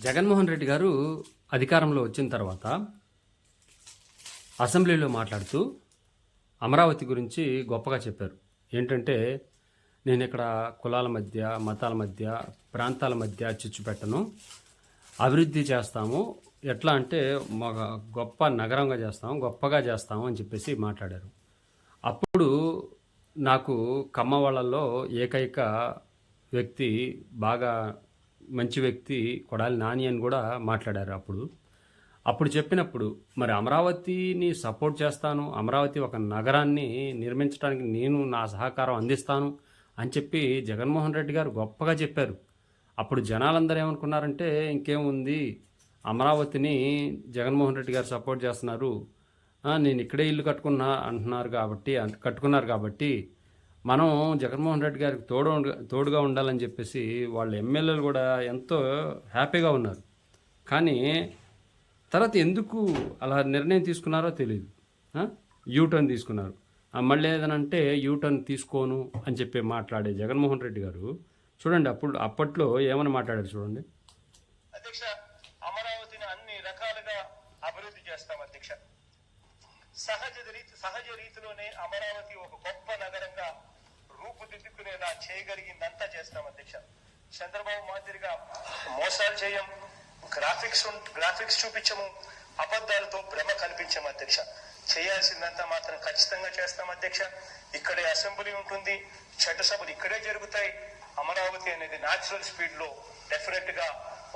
జగన్మోహన్ రెడ్డి గారు అధికారంలో వచ్చిన తర్వాత అసెంబ్లీలో మాట్లాడుతూ అమరావతి గురించి గొప్పగా చెప్పారు. ఏంటంటే, నేను ఇక్కడ కులాల మధ్య, మతాల మధ్య, ప్రాంతాల మధ్య చిచ్చు పెట్టను, అభివృద్ధి చేస్తాము, ఎట్లా అంటే గొప్ప నగరంగా చేస్తాము, గొప్పగా చేస్తాము అని చెప్పేసి మాట్లాడారు. అప్పుడు నాకు కమ్మ వాళ్ళల్లో ఏకైక వ్యక్తి, బాగా మంచి వ్యక్తి కొడాలి నాని అని కూడా మాట్లాడారు. అప్పుడు చెప్పినప్పుడు మరి అమరావతిని సపోర్ట్ చేస్తాను, అమరావతి ఒక నగరాన్ని నిర్మించడానికి నేను నా సహకారం అందిస్తాను అని చెప్పి జగన్మోహన్ రెడ్డి గారు గొప్పగా చెప్పారు. అప్పుడు జనాలందరూ ఏమనుకున్నారంటే, ఇంకేముంది, అమరావతిని జగన్మోహన్ రెడ్డి గారు సపోర్ట్ చేస్తున్నారు, నేను ఇక్కడే ఇల్లు కట్టుకున్నారు కాబట్టి మనం జగన్మోహన్ రెడ్డి గారికి తోడుగా ఉండాలని చెప్పేసి వాళ్ళ ఎమ్మెల్యేలు కూడా ఎంతో హ్యాపీగా ఉన్నారు. కానీ తర్వాత ఎందుకు అలా నిర్ణయం తీసుకున్నారో తెలియదు. యూటర్న్ తీసుకున్నారు. మళ్ళీ ఏదనంటే యూటర్న్ తీసుకోను అని చెప్పి మాట్లాడే జగన్మోహన్ రెడ్డి గారు చూడండి, అప్పట్లో ఏమని మాట్లాడారు చూడండి. అధ్యక్ష, అమరావతిని అన్ని రకాలుగా అభివృద్ధి చేస్తాం అధ్యక్ష. సహజ రీతిలోనే అమరావతి ఒక గొప్ప నగరంగా రూపుదిద్దుకునేలా చేయగలిగిందంతా చేస్తాం అధ్యక్ష. చంద్రబాబు మాదిరిగా మోసాలు చేయం, గ్రాఫిక్స్ చూపించము, అబద్ధాలతో భ్రమ కల్పించాము అధ్యక్ష. చేయాల్సిందంతా మాత్రం ఖచ్చితంగా చేస్తాం అధ్యక్ష. ఇక్కడే అసెంబ్లీ ఉంటుంది, చట్టసభలు ఇక్కడే జరుగుతాయి. అమరావతి అనేది న్యాచురల్ స్పీడ్ లో డెఫినెట్ గా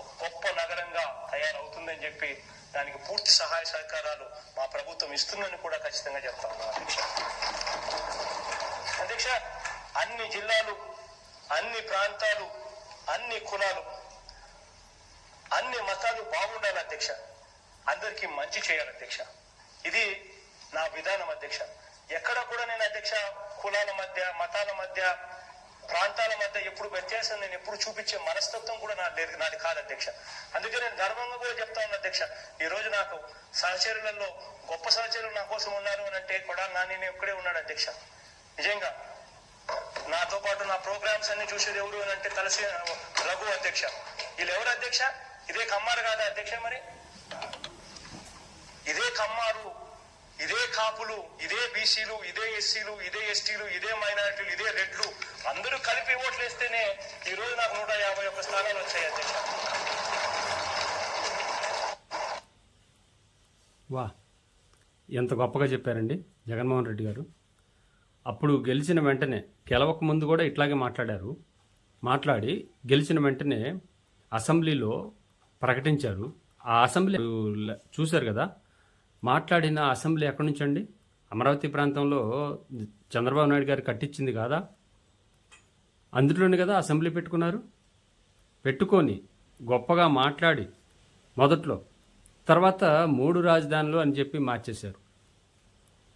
ఒక గొప్ప నగరంగా తయారవుతుందని చెప్పి దానికి పూర్తి సహాయ సహకారాలు మా ప్రభుత్వం ఇస్తుందని కూడా ఖచ్చితంగా చెప్తా ఉన్నాం అధ్యక్ష. అధ్యక్ష, అన్ని జిల్లాలు, అన్ని ప్రాంతాలు, అన్ని కులాలు, అన్ని మతాలు బాగుండాలి అధ్యక్ష. అందరికీ మంచి చేయాలి అధ్యక్ష. ఇది నా విధానం అధ్యక్ష. ఎక్కడ కూడా నేను అధ్యక్ష కులాల మధ్య, మతాల మధ్య, ప్రాంతాల మధ్య ఎప్పుడు వ్యత్యాసం నేను ఎప్పుడు చూపించే మనస్తత్వం కూడా నాది కాదు అధ్యక్ష. అందుకే నేను గర్వంగా కూడా చెప్తా ఉన్నా అధ్యక్ష. ఈ రోజు నాకు సహచరులలో గొప్ప సహచరులు నా కోసం ఉన్నారు అని అంటే కూడా నేను ఇక్కడే ఉన్నాడు అధ్యక్ష. నిజంగా నాతో పాటు నా ప్రోగ్రామ్స్ అన్ని చూసేది ఎవరు అని అంటే తలసి రఘు అధ్యక్ష. వీళ్ళు ఎవరు అధ్యక్ష? ఇదే కమ్మారు కాదా అధ్యక్ష? మరి ఇదే కమ్మారు, ఇదే కాపులు, ఇదే బీసీలు, ఇదే ఎస్సీలు, ఇదే ఎస్టీలు, ఇదే మైనారిటీలు, ఇదే రెడ్లు అందరూ కలిపి ఓట్లు వేస్తేనే ఈ రోజు నాకు 151 స్థానాలు వచ్చాయి అధ్యక్ష. వా, ఎంత గొప్పగా చెప్పారండి జగన్మోహన్ రెడ్డి గారు. అప్పుడు గెలిచిన వెంటనే, గెలవక ముందు కూడా ఇట్లాగే మాట్లాడి గెలిచిన వెంటనే అసెంబ్లీలో ప్రకటించారు. ఆ అసెంబ్లీ చూశారు కదా, మాట్లాడిన అసెంబ్లీ ఎక్కడి నుంచి అండి? అమరావతి ప్రాంతంలో చంద్రబాబు నాయుడు గారు కట్టించింది కాదా? అందులోనే కదా అసెంబ్లీ పెట్టుకొని గొప్పగా మాట్లాడి మొదట్లో, తర్వాత 3 రాజధానులు అని చెప్పి మార్చేశారు.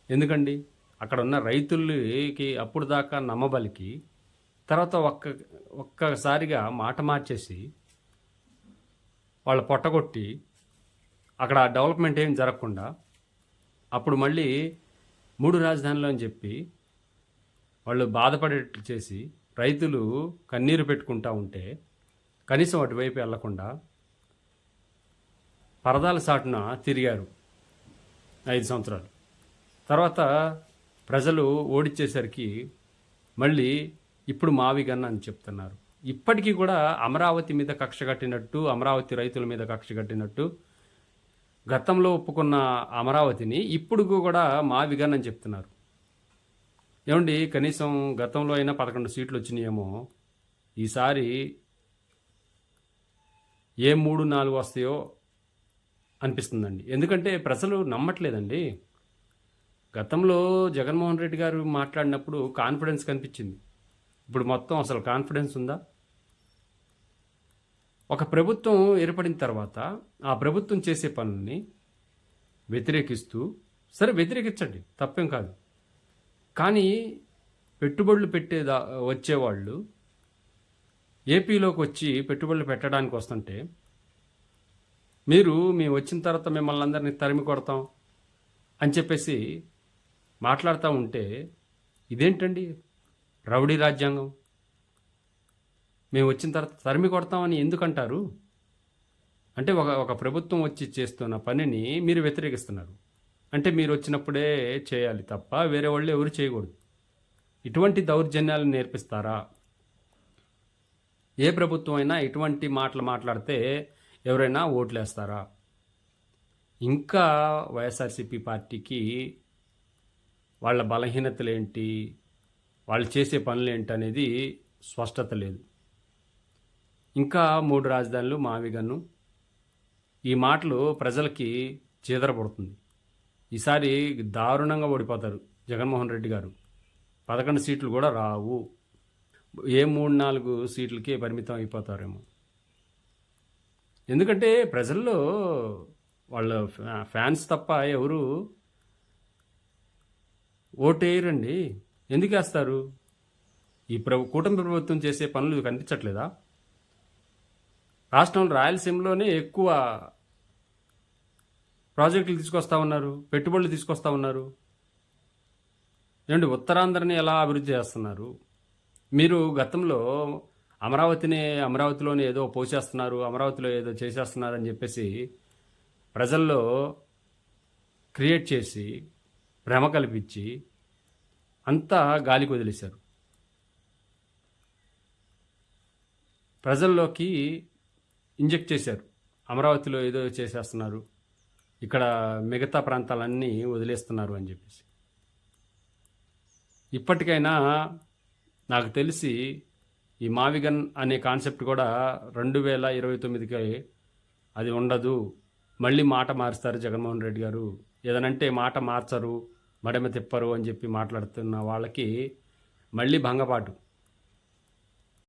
ఎందుకండి? అక్కడ ఉన్న రైతులకి అప్పుడు దాకా నమ్మబలికి తర్వాత ఒక్కసారిగా మాట మార్చేసి వాళ్ళ పొట్టగొట్టి అక్కడ డెవలప్మెంట్ ఏం జరగకుండా అప్పుడు మళ్ళీ 3 రాజధానులు అని చెప్పి వాళ్ళు బాధపడేట్లు చేసి రైతులు కన్నీరు పెట్టుకుంటూ ఉంటే కనీసం అటువైపు వెళ్లకుండా పరదాల సాటున తిరిగారు 5 సంవత్సరాలు. తర్వాత ప్రజలు ఓడిచ్చేసరికి మళ్ళీ ఇప్పుడు మావిగన్న అని చెప్తున్నారు. ఇప్పటికీ కూడా అమరావతి మీద కక్ష కట్టినట్టు, అమరావతి రైతుల మీద కక్ష కట్టినట్టు గతంలో ఒప్పుకున్న అమరావతిని ఇప్పుడు కూడా మావిగన్ అని చెప్తున్నారు. ఏమండి, కనీసం గతంలో అయినా 11 సీట్లు వచ్చినాయేమో, ఈసారి ఏ 3, 4 వస్తాయో అనిపిస్తుందండి. ఎందుకంటే ప్రజలు నమ్మట్లేదండి. గతంలో జగన్మోహన్ రెడ్డి గారు మాట్లాడినప్పుడు కాన్ఫిడెన్స్ కనిపించింది. ఇప్పుడు మొత్తం అసలు కాన్ఫిడెన్స్ ఉందా? ఒక ప్రభుత్వం ఏర్పడిన తర్వాత ఆ ప్రభుత్వం చేసే పనుల్ని వ్యతిరేకిస్తూ, సరే వ్యతిరేకించండి, తప్పేం కాదు. కానీ పెట్టుబడులు వచ్చేవాళ్ళు ఏపీలోకి వచ్చి పెట్టుబడులు పెట్టడానికి వస్తుంటే మేము వచ్చిన తర్వాత మిమ్మల్ని అందరినీ తరిమి కొడతాం అని చెప్పేసి మాట్లాడుతూ ఉంటే ఇదేంటండి రౌడీ రాజ్యాంగం? మేము వచ్చిన తర్వాత తరిమి కొడతామని ఎందుకంటారు? అంటే ఒక ఒక ప్రభుత్వం వచ్చి చేస్తున్న పనిని మీరు వ్యతిరేకిస్తున్నారు. అంటే మీరు వచ్చినప్పుడే చేయాలి తప్ప వేరే వాళ్ళు ఎవరు చేయకూడదు. ఇటువంటి దౌర్జన్యాలు నేర్పిస్తారా? ఏ ప్రభుత్వం అయినా ఇటువంటి మాటలు మాట్లాడితే ఎవరైనా ఓట్లేస్తారా? ఇంకా వైఎస్ఆర్సీపీ పార్టీకి వాళ్ళ బలహీనతలేంటి, వాళ్ళు చేసే పనులేంటి అనేది స్పష్టత లేదు. ఇంకా 3 రాజధానులు మావిగన్ను, ఈ మాటలు ప్రజలకి చీదరపడుతుంది. ఈసారి దారుణంగా ఓడిపోతారు జగన్మోహన్ రెడ్డి గారు. 11 సీట్లు కూడా రావు. ఏ 3-4 సీట్లకే పరిమితం అయిపోతారేమో. ఎందుకంటే ప్రజల్లో వాళ్ళ ఫ్యాన్స్ తప్ప ఎవరు ఓటేయరండి. ఎందుకు వేస్తారు? ఈ కూటమి ప్రభుత్వం చేసే పనులు కనిపించట్లేదా? రాష్ట్రంలో రాయలసీమలోనే ఎక్కువ ప్రాజెక్టులు తీసుకొస్తా ఉన్నారు, పెట్టుబడులు తీసుకొస్తా ఉన్నారు. ఏమండి, ఉత్తరాంధ్రని ఎలా అభివృద్ధి చేస్తున్నారు? మీరు గతంలో అమరావతిలోనే ఏదో పోసేస్తున్నారు, అమరావతిలో ఏదో చేసేస్తున్నారు అని చెప్పేసి ప్రజల్లో క్రియేట్ చేసి భ్రమ కల్పించి అంతా గాలికి వదిలేశారు. ప్రజల్లోకి ఇంజెక్ట్ చేశారు, అమరావతిలో ఏదో చేసేస్తున్నారు, ఇక్కడ మిగతా ప్రాంతాలన్నీ వదిలేస్తున్నారు అని చెప్పేసి. ఇప్పటికైనా నాకు తెలిసి ఈ మావిగన్ అనే కాన్సెప్ట్ కూడా 2029కి అది ఉండదు. మళ్ళీ మాట మారుస్తారు జగన్మోహన్ రెడ్డి గారు. ఏదనంటే మాట మార్చరు, మడమ తిప్పరు అని చెప్పి మాట్లాడుతున్న వాళ్ళకి మళ్ళీ భంగపాటు.